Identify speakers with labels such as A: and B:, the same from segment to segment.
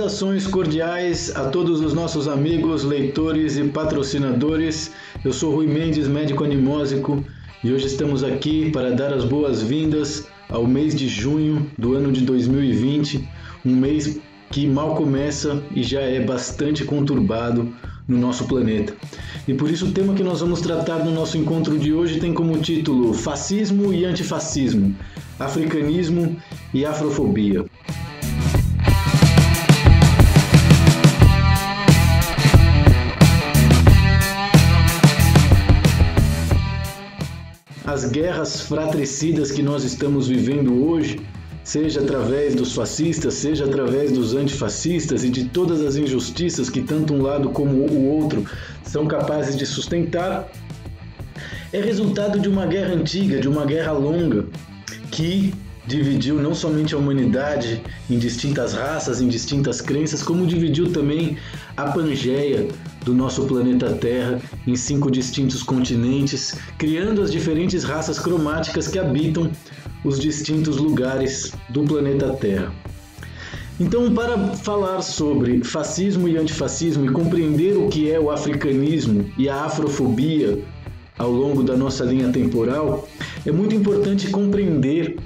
A: Saudações cordiais a todos os nossos amigos, leitores e patrocinadores. Eu sou Rui Mendes, médico animósico, e hoje estamos aqui para dar as boas-vindas ao mês de junho do ano de 2020, um mês que mal começa e já é bastante conturbado no nosso planeta. E por isso o tema que nós vamos tratar no nosso encontro de hoje tem como título Fascismo e Antifascismo, Africanismo e Afrofobia. As guerras fratricidas que nós estamos vivendo hoje, seja através dos fascistas, seja através dos antifascistas e de todas as injustiças que tanto um lado como o outro são capazes de sustentar, é resultado de uma guerra antiga, de uma guerra longa, que dividiu não somente a humanidade em distintas raças, em distintas crenças, como dividiu também a Pangeia do nosso planeta Terra em 5 distintos continentes, criando as diferentes raças cromáticas que habitam os distintos lugares do planeta Terra. Então, para falar sobre fascismo e antifascismo e compreender o que é o africanismo e a afrofobia ao longo da nossa linha temporal, é muito importante compreender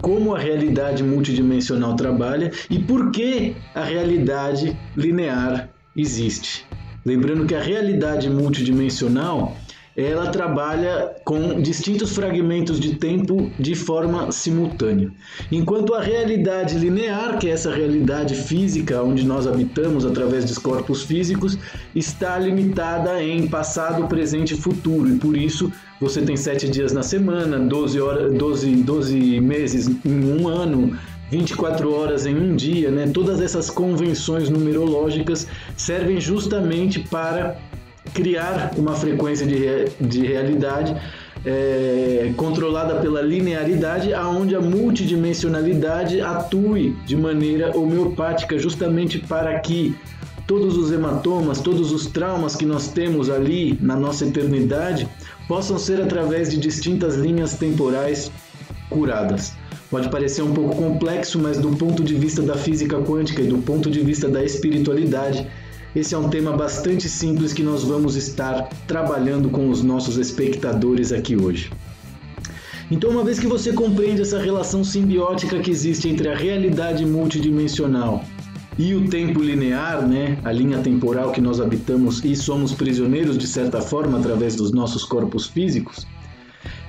A: como a realidade multidimensional trabalha e por que a realidade linear existe. Lembrando que a realidade multidimensional, ela trabalha com distintos fragmentos de tempo de forma simultânea. Enquanto a realidade linear, que é essa realidade física onde nós habitamos através dos corpos físicos, está limitada em passado, presente e futuro. E por isso você tem 7 dias na semana, 12 meses em um ano, 24 horas em um dia, né? Todas essas convenções numerológicas servem justamente para criar uma frequência de realidade controlada pela linearidade, aonde a multidimensionalidade atue de maneira homeopática, justamente para que todos os hematomas, todos os traumas que nós temos ali na nossa eternidade possam ser, através de distintas linhas temporais, curadas. Pode parecer um pouco complexo, mas do ponto de vista da física quântica e do ponto de vista da espiritualidade, esse é um tema bastante simples que nós vamos estar trabalhando com os nossos espectadores aqui hoje. Então, uma vez que você compreende essa relação simbiótica que existe entre a realidade multidimensional e o tempo linear, né, a linha temporal que nós habitamos e somos prisioneiros de certa forma através dos nossos corpos físicos,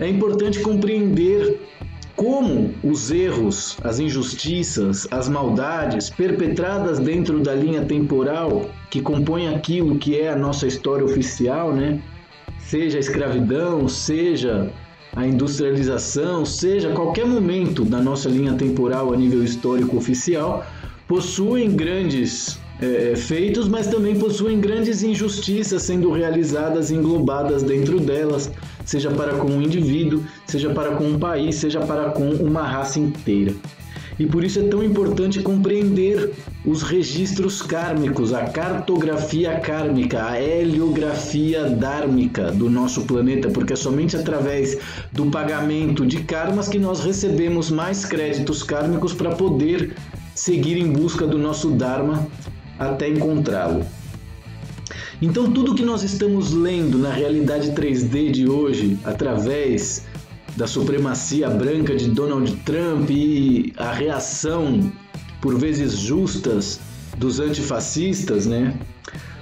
A: é importante compreender como os erros, as injustiças, as maldades perpetradas dentro da linha temporal que compõe aquilo que é a nossa história oficial, né? Seja a escravidão, seja a industrialização, seja qualquer momento da nossa linha temporal a nível histórico oficial, possuem grandes feitos, mas também possuem grandes injustiças sendo realizadas e englobadas dentro delas, seja para com um indivíduo, seja para com um país, seja para com uma raça inteira. E por isso é tão importante compreender os registros kármicos, a cartografia kármica, a heliografia dármica do nosso planeta, porque é somente através do pagamento de karmas que nós recebemos mais créditos kármicos para poder seguir em busca do nosso Dharma até encontrá-lo. Então, tudo que nós estamos lendo na realidade 3D de hoje, através da supremacia branca de Donald Trump e a reação, por vezes justas, dos antifascistas, né?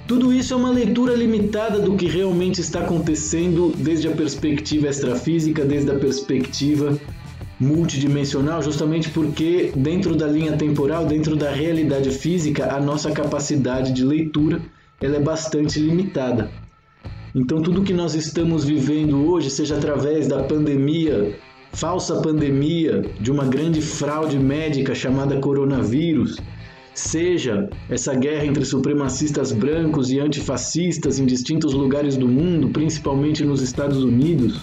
A: Tudo isso é uma leitura limitada do que realmente está acontecendo desde a perspectiva extrafísica, desde a perspectiva multidimensional, justamente porque dentro da linha temporal, dentro da realidade física, a nossa capacidade de leitura ela é bastante limitada. Então tudo que nós estamos vivendo hoje, seja através da pandemia, falsa pandemia, de uma grande fraude médica chamada coronavírus, seja essa guerra entre supremacistas brancos e antifascistas em distintos lugares do mundo, principalmente nos Estados Unidos,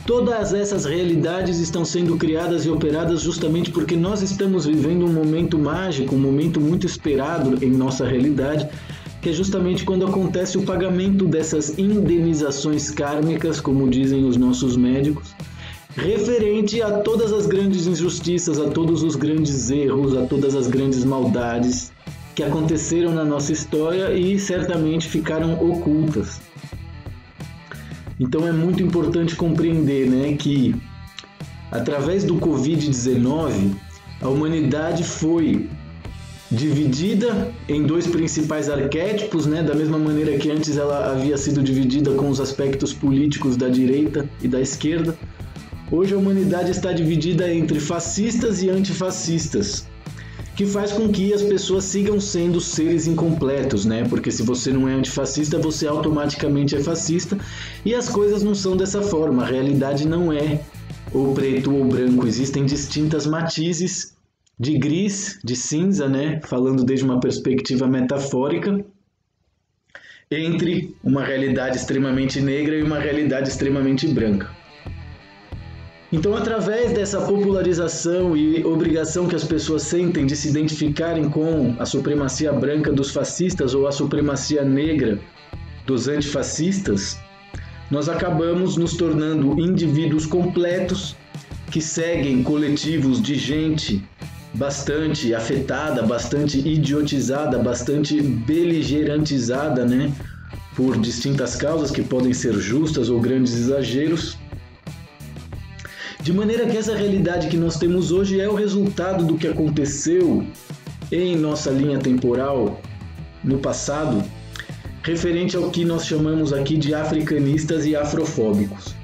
A: todas essas realidades estão sendo criadas e operadas justamente porque nós estamos vivendo um momento mágico, um momento muito esperado em nossa realidade, que é justamente quando acontece o pagamento dessas indenizações kármicas, como dizem os nossos médicos, referente a todas as grandes injustiças, a todos os grandes erros, a todas as grandes maldades que aconteceram na nossa história e certamente ficaram ocultas. Então é muito importante compreender, né, que através do Covid-19, a humanidade foi dividida em dois principais arquétipos, né? Da mesma maneira que antes ela havia sido dividida com os aspectos políticos da direita e da esquerda. Hoje a humanidade está dividida entre fascistas e antifascistas, que faz com que as pessoas sigam sendo seres incompletos, né? Porque se você não é antifascista, você automaticamente é fascista, e as coisas não são dessa forma. A realidade não é ou preto ou branco, existem distintas matizes de gris, de cinza, né? Falando desde uma perspectiva metafórica, entre uma realidade extremamente negra e uma realidade extremamente branca. Então, através dessa popularização e obrigação que as pessoas sentem de se identificarem com a supremacia branca dos fascistas ou a supremacia negra dos antifascistas, nós acabamos nos tornando indivíduos completos que seguem coletivos de gente bastante afetada, bastante idiotizada, bastante beligerantizada, né, por distintas causas que podem ser justas ou grandes exageros. De maneira que essa realidade que nós temos hoje é o resultado do que aconteceu em nossa linha temporal no passado, referente ao que nós chamamos aqui de africanistas e afrofóbicos.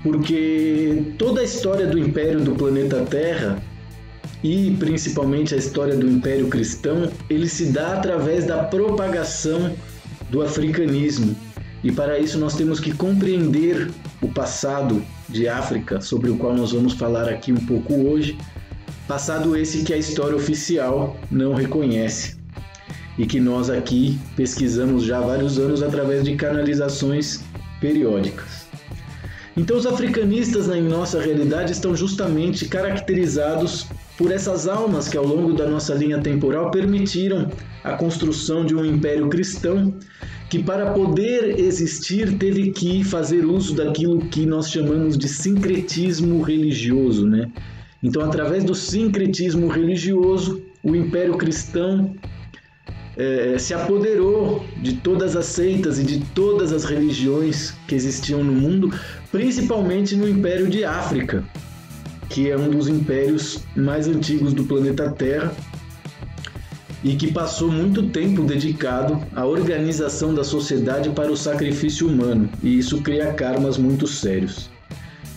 A: Porque toda a história do Império do planeta Terra, e principalmente a história do Império Cristão, ele se dá através da propagação do africanismo. E para isso nós temos que compreender o passado de África, sobre o qual nós vamos falar aqui um pouco hoje, passado esse que a história oficial não reconhece e que nós aqui pesquisamos já há vários anos através de canalizações periódicas. Então os africanistas em nossa realidade estão justamente caracterizados por essas almas que ao longo da nossa linha temporal permitiram a construção de um império cristão que, para poder existir, teve que fazer uso daquilo que nós chamamos de sincretismo religioso, né? Então, através do sincretismo religioso, o Império Cristão se apoderou de todas as seitas e de todas as religiões que existiam no mundo, principalmente no Império de África, que é um dos impérios mais antigos do planeta Terra e que passou muito tempo dedicado à organização da sociedade para o sacrifício humano, e isso cria karmas muito sérios.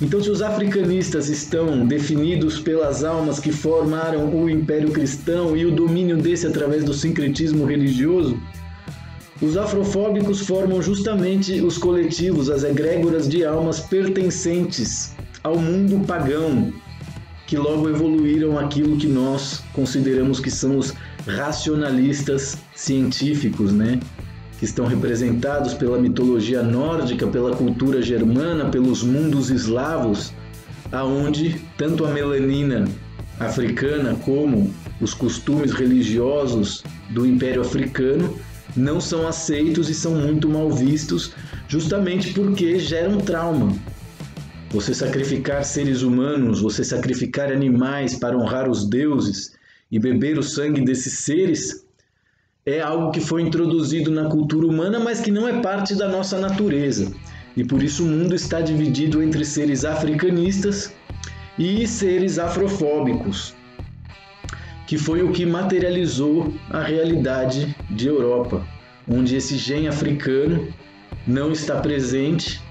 A: Então, se os africanistas estão definidos pelas almas que formaram o Império Cristão e o domínio desse através do sincretismo religioso, os afrofóbicos formam justamente os coletivos, as egrégoras de almas pertencentes ao mundo pagão, que logo evoluíram aquilo que nós consideramos que são os racionalistas científicos, né? Que estão representados pela mitologia nórdica, pela cultura germana, pelos mundos eslavos, aonde tanto a melanina africana como os costumes religiosos do Império Africano não são aceitos e são muito mal vistos, justamente porque geram trauma. Você sacrificar seres humanos, você sacrificar animais para honrar os deuses e beber o sangue desses seres é algo que foi introduzido na cultura humana, mas que não é parte da nossa natureza. E por isso o mundo está dividido entre seres africanistas e seres afrofóbicos, que foi o que materializou a realidade de Europa, onde esse gene africano não está presente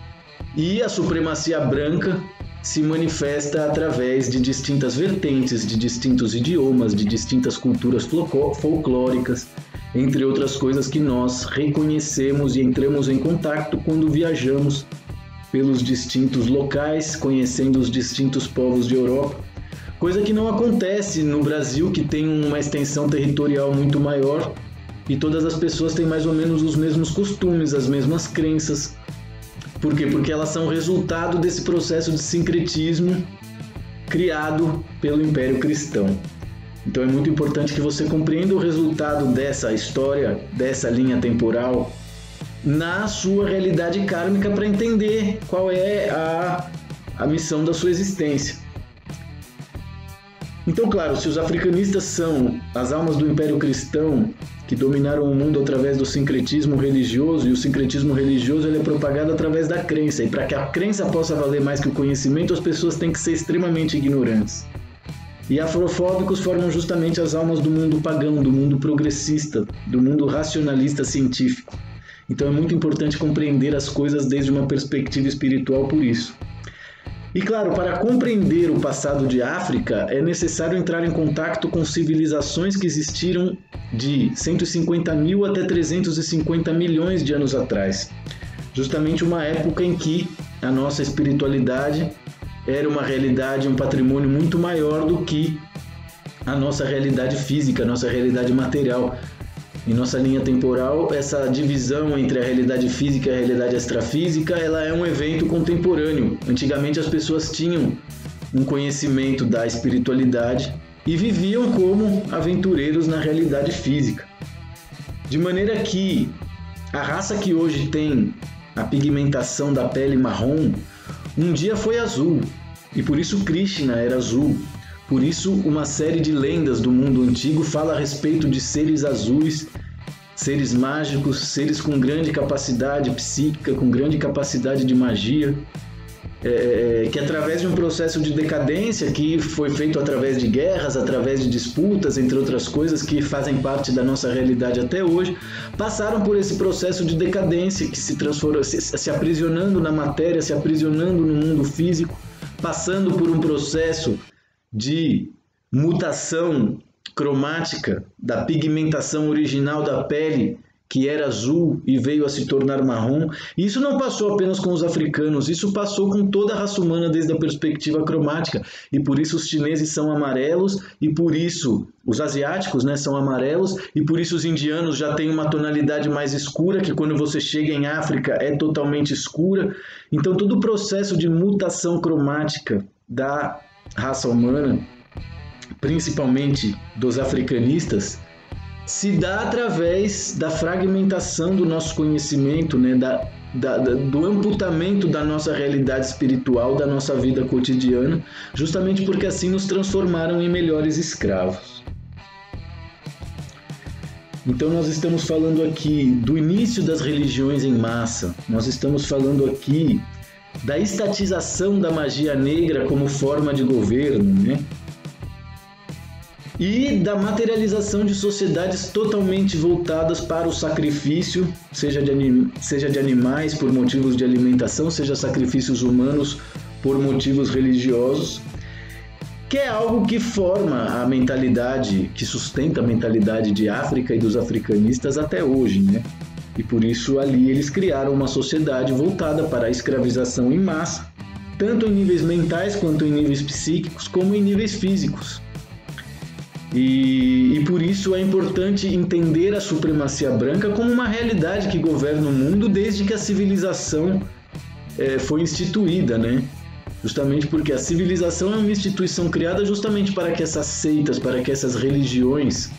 A: e a supremacia branca se manifesta através de distintas vertentes, de distintos idiomas, de distintas culturas folclóricas, entre outras coisas que nós reconhecemos e entramos em contato quando viajamos pelos distintos locais, conhecendo os distintos povos de Europa, coisa que não acontece no Brasil, que tem uma extensão territorial muito maior e todas as pessoas têm mais ou menos os mesmos costumes, as mesmas crenças. Por quê? Porque elas são resultado desse processo de sincretismo criado pelo Império Cristão. Então é muito importante que você compreenda o resultado dessa história, dessa linha temporal, na sua realidade kármica, para entender qual é a a missão da sua existência. Então, claro, se os africanistas são as almas do Império Cristão que dominaram o mundo através do sincretismo religioso, e o sincretismo religioso ele é propagado através da crença, e para que a crença possa valer mais que o conhecimento, as pessoas têm que ser extremamente ignorantes. E afrofóbicos formam justamente as almas do mundo pagão, do mundo progressista, do mundo racionalista científico. Então é muito importante compreender as coisas desde uma perspectiva espiritual por isso. E claro, para compreender o passado de África, é necessário entrar em contato com civilizações que existiram de 150 mil até 350 milhões de anos atrás. Justamente uma época em que a nossa espiritualidade era uma realidade, um patrimônio muito maior do que a nossa realidade física, a nossa realidade material. Em nossa linha temporal, essa divisão entre a realidade física e a realidade extrafísica, ela é um evento contemporâneo. Antigamente as pessoas tinham um conhecimento da espiritualidade e viviam como aventureiros na realidade física. De maneira que a raça que hoje tem a pigmentação da pele marrom, um dia foi azul, e por isso Krishna era azul. Por isso, uma série de lendas do mundo antigo fala a respeito de seres azuis, seres mágicos, seres com grande capacidade psíquica, com grande capacidade de magia, que através de um processo de decadência que foi feito através de guerras, através de disputas, entre outras coisas que fazem parte da nossa realidade até hoje, passaram por esse processo de decadência que se transformou, se aprisionando na matéria, se aprisionando no mundo físico, passando por um processo de mutação cromática da pigmentação original da pele, que era azul e veio a se tornar marrom. E isso não passou apenas com os africanos, isso passou com toda a raça humana desde a perspectiva cromática. E por isso os chineses são amarelos, e por isso os asiáticos, né, são amarelos, e por isso os indianos já têm uma tonalidade mais escura, que quando você chega em África é totalmente escura. Então todo o processo de mutação cromática da raça humana, principalmente dos africanistas, se dá através da fragmentação do nosso conhecimento, né, do amputamento da nossa realidade espiritual, da nossa vida cotidiana, justamente porque assim nos transformaram em melhores escravos. Então nós estamos falando aqui do início das religiões em massa, nós estamos falando aqui da estatização da magia negra como forma de governo, né? E da materialização de sociedades totalmente voltadas para o sacrifício, seja de animais por motivos de alimentação, seja sacrifícios humanos por motivos religiosos, que é algo que forma a mentalidade, que sustenta a mentalidade de África e dos africanistas até hoje, né? E por isso ali eles criaram uma sociedade voltada para a escravização em massa, tanto em níveis mentais quanto em níveis psíquicos, como em níveis físicos. E por isso é importante entender a supremacia branca como uma realidade que governa o mundo desde que a civilização foi instituída, né? Justamente porque a civilização é uma instituição criada justamente para que essas seitas, para que essas religiões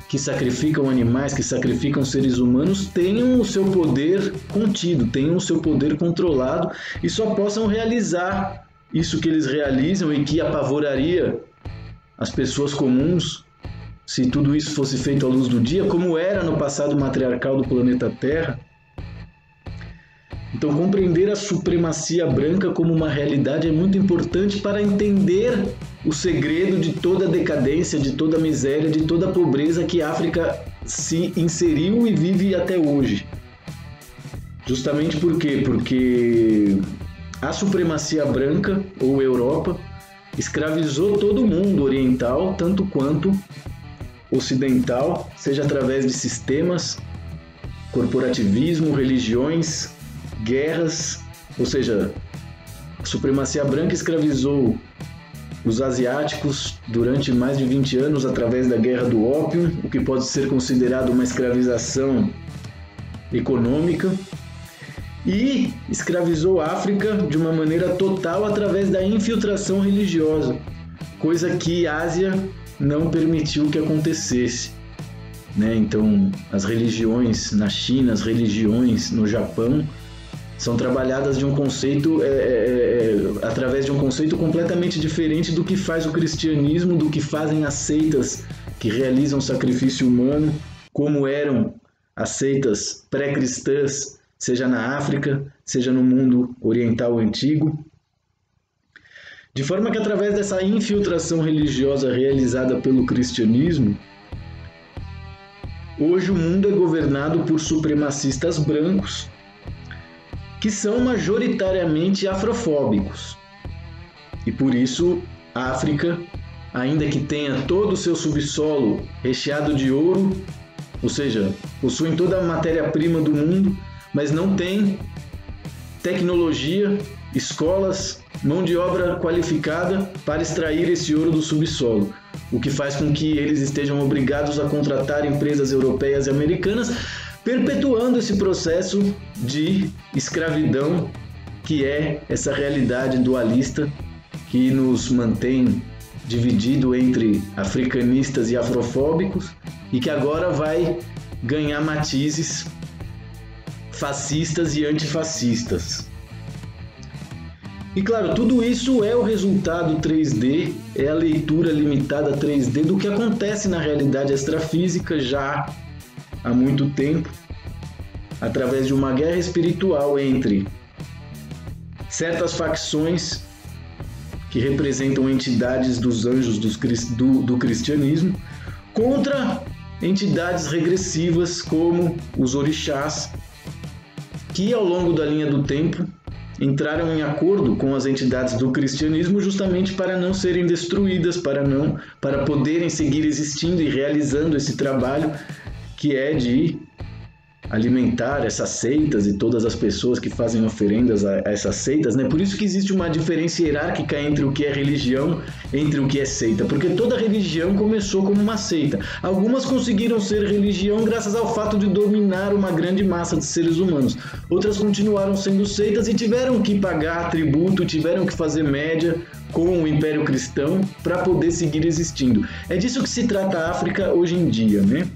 A: que sacrificam animais, que sacrificam seres humanos, tenham o seu poder contido, tenham o seu poder controlado e só possam realizar isso que eles realizam e que apavoraria as pessoas comuns se tudo isso fosse feito à luz do dia, como era no passado matriarcal do planeta Terra. Então, compreender a supremacia branca como uma realidade é muito importante para entender o segredo de toda a decadência, de toda a miséria, de toda a pobreza que a África se inseriu e vive até hoje. Justamente por quê? Porque a supremacia branca, ou Europa, escravizou todo mundo oriental, tanto quanto ocidental, seja através de sistemas, corporativismo, religiões, guerras, ou seja, a supremacia branca escravizou os asiáticos durante mais de 20 anos através da Guerra do Ópio, o que pode ser considerado uma escravização econômica, e escravizou a África de uma maneira total através da infiltração religiosa, coisa que a Ásia não permitiu que acontecesse, né? Então, as religiões na China, as religiões no Japão, são trabalhadas de um conceito, através de um conceito completamente diferente do que faz o cristianismo, do que fazem as seitas que realizam sacrifício humano, como eram as seitas pré-cristãs, seja na África, seja no mundo oriental antigo. De forma que, através dessa infiltração religiosa realizada pelo cristianismo, hoje o mundo é governado por supremacistas brancos, que são majoritariamente afrofóbicos. E por isso, a África, ainda que tenha todo o seu subsolo recheado de ouro, ou seja, possuem toda a matéria-prima do mundo, mas não tem tecnologia, escolas, mão de obra qualificada para extrair esse ouro do subsolo, o que faz com que eles estejam obrigados a contratar empresas europeias e americanas, perpetuando esse processo de escravidão, que é essa realidade dualista que nos mantém dividido entre africanistas e afrofóbicos e que agora vai ganhar matizes fascistas e antifascistas. E claro, tudo isso é o resultado 3D, é a leitura limitada 3D do que acontece na realidade extrafísica já há muito tempo, através de uma guerra espiritual entre certas facções que representam entidades dos anjos do cristianismo contra entidades regressivas como os orixás, que ao longo da linha do tempo entraram em acordo com as entidades do cristianismo justamente para não serem destruídas, para poderem seguir existindo e realizando esse trabalho que é de alimentar essas seitas e todas as pessoas que fazem oferendas a essas seitas, né? Por isso que existe uma diferença hierárquica entre o que é religião, entre o que é seita, porque toda religião começou como uma seita. Algumas conseguiram ser religião graças ao fato de dominar uma grande massa de seres humanos. Outras continuaram sendo seitas e tiveram que pagar tributo, tiveram que fazer média com o Império Cristão para poder seguir existindo. É disso que se trata a África hoje em dia, né?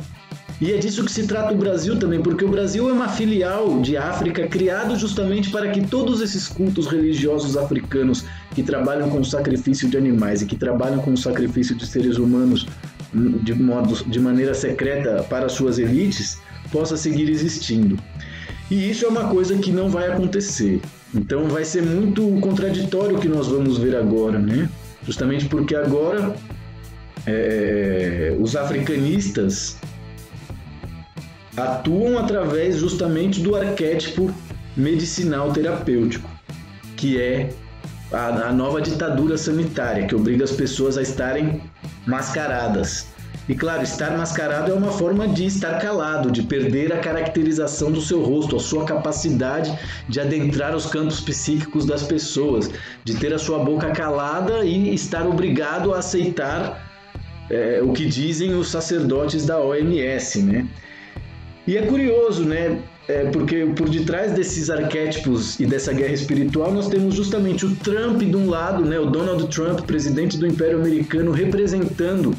A: E é disso que se trata o Brasil também, porque o Brasil é uma filial de África criado justamente para que todos esses cultos religiosos africanos que trabalham com o sacrifício de animais e que trabalham com o sacrifício de seres humanos de maneira secreta para suas elites, possa seguir existindo. E isso é uma coisa que não vai acontecer. Então vai ser muito contraditório o que nós vamos ver agora, né? Justamente porque agora os africanistas atuam através justamente do arquétipo medicinal terapêutico, que é a nova ditadura sanitária, que obriga as pessoas a estarem mascaradas. E claro, estar mascarado é uma forma de estar calado, de perder a caracterização do seu rosto, a sua capacidade de adentrar os campos psíquicos das pessoas, de ter a sua boca calada e estar obrigado a aceitar o que dizem os sacerdotes da OMS, né? E é curioso, né? Porque por detrás desses arquétipos e dessa guerra espiritual nós temos justamente o Trump de um lado, né? O Donald Trump, presidente do Império Americano, representando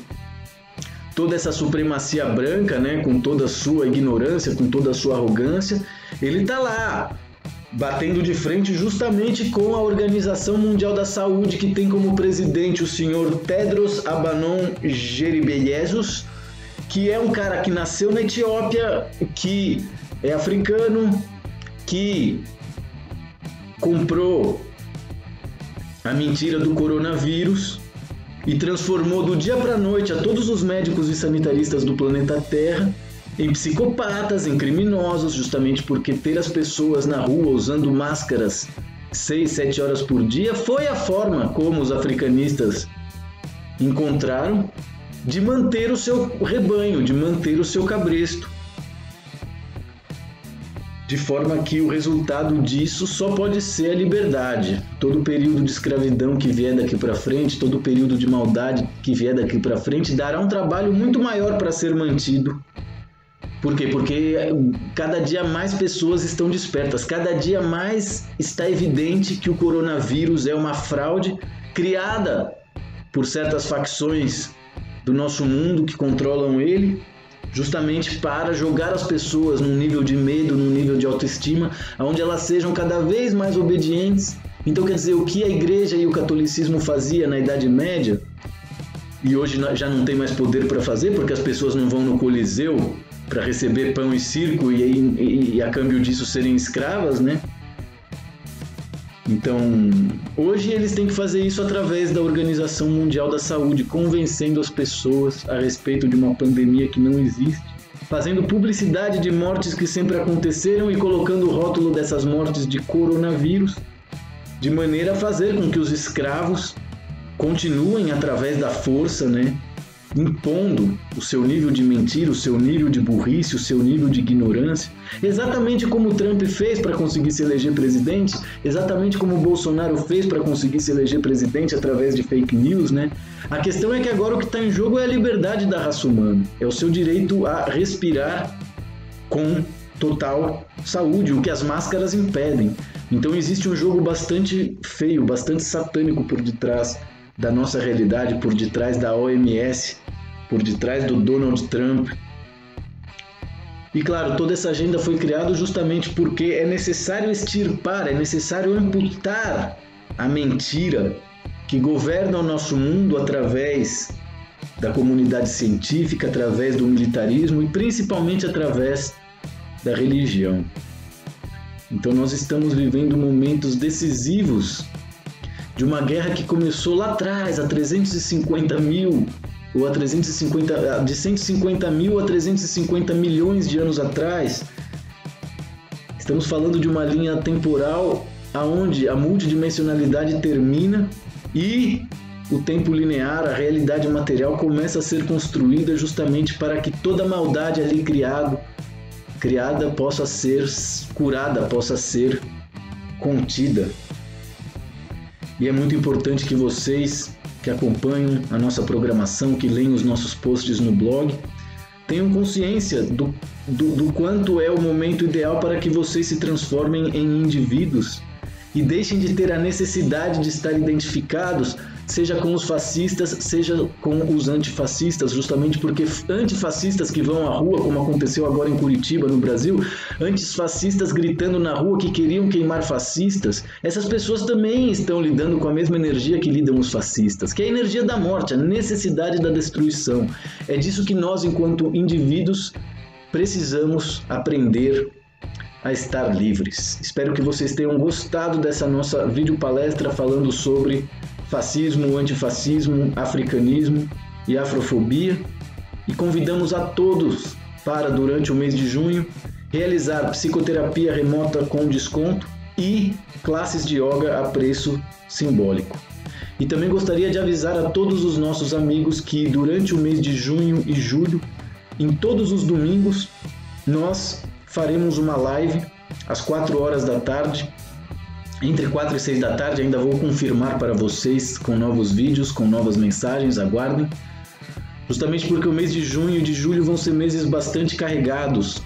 A: toda essa supremacia branca, né? Com toda a sua ignorância, com toda a sua arrogância. Ele está lá, batendo de frente justamente com a Organização Mundial da Saúde, que tem como presidente o senhor Tedros Adhanom Ghebreyesus, que é um cara que nasceu na Etiópia, que é africano, que comprou a mentira do coronavírus e transformou do dia para a noite a todos os médicos e sanitaristas do planeta Terra em psicopatas, em criminosos, justamente porque ter as pessoas na rua usando máscaras 6, 7 horas por dia foi a forma como os africanistas encontraram de manter o seu rebanho, de manter o seu cabresto. De forma que o resultado disso só pode ser a liberdade. Todo período de escravidão que vier daqui para frente, todo período de maldade que vier daqui para frente, dará um trabalho muito maior para ser mantido. Por quê? Porque cada dia mais pessoas estão despertas, cada dia mais está evidente que o coronavírus é uma fraude criada por certas facções do nosso mundo que controlam ele justamente para jogar as pessoas num nível de medo, num nível de autoestima, onde elas sejam cada vez mais obedientes. Então, quer dizer, o que a igreja e o catolicismo fazia na Idade Média, e hoje já não tem mais poder para fazer, porque as pessoas não vão no Coliseu para receber pão e circo e a câmbio disso serem escravas, né? Então, hoje eles têm que fazer isso através da Organização Mundial da Saúde, convencendo as pessoas a respeito de uma pandemia que não existe, fazendo publicidade de mortes que sempre aconteceram e colocando o rótulo dessas mortes de coronavírus, de maneira a fazer com que os escravos continuem através da força, né, impondo o seu nível de mentira, o seu nível de burrice, o seu nível de ignorância, exatamente como o Trump fez para conseguir se eleger presidente, exatamente como o Bolsonaro fez para conseguir se eleger presidente através de fake news, né? A questão é que agora o que está em jogo é a liberdade da raça humana, é o seu direito a respirar com total saúde, o que as máscaras impedem. Então existe um jogo bastante feio, bastante satânico por detrás da nossa realidade, por detrás da OMS, por detrás do Donald Trump. E claro, toda essa agenda foi criada justamente porque é necessário extirpar, é necessário amputar a mentira que governa o nosso mundo através da comunidade científica, através do militarismo e principalmente através da religião. Então nós estamos vivendo momentos decisivos de uma guerra que começou lá atrás, há 350 mil, ou a 350, de 150 mil a 350 milhões de anos atrás. Estamos falando de uma linha temporal onde a multidimensionalidade termina e o tempo linear, a realidade material começa a ser construída justamente para que toda a maldade ali criada possa ser curada, possa ser contida. E é muito importante que vocês que acompanham a nossa programação, que leem os nossos posts no blog, tenham consciência do quanto é o momento ideal para que vocês se transformem em indivíduos e deixem de ter a necessidade de estar identificados, seja com os fascistas, seja com os antifascistas, justamente porque antifascistas que vão à rua, como aconteceu agora em Curitiba, no Brasil, antifascistas gritando na rua que queriam queimar fascistas, essas pessoas também estão lidando com a mesma energia que lidam os fascistas, que é a energia da morte, a necessidade da destruição. É disso que nós, enquanto indivíduos, precisamos aprender a estar livres. Espero que vocês tenham gostado dessa nossa videopalestra falando sobre fascismo, antifascismo, africanismo e afrofobia, e convidamos a todos para, durante o mês de junho, realizar psicoterapia remota com desconto e classes de yoga a preço simbólico. E também gostaria de avisar a todos os nossos amigos que durante o mês de junho e julho, em todos os domingos, nós faremos uma live às 4 horas da tarde, entre 4 e 6 da tarde, ainda vou confirmar para vocês com novos vídeos, com novas mensagens, aguardem. Justamente porque o mês de junho e de julho vão ser meses bastante carregados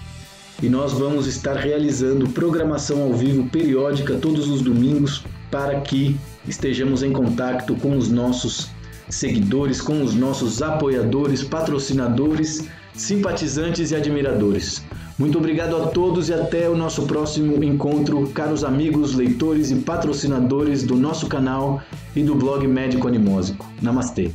A: e nós vamos estar realizando programação ao vivo periódica todos os domingos para que estejamos em contato com os nossos seguidores, com os nossos apoiadores, patrocinadores, simpatizantes e admiradores. Muito obrigado a todos e até o nosso próximo encontro, caros amigos, leitores e patrocinadores do nosso canal e do blog Médico Animósico. Namastê!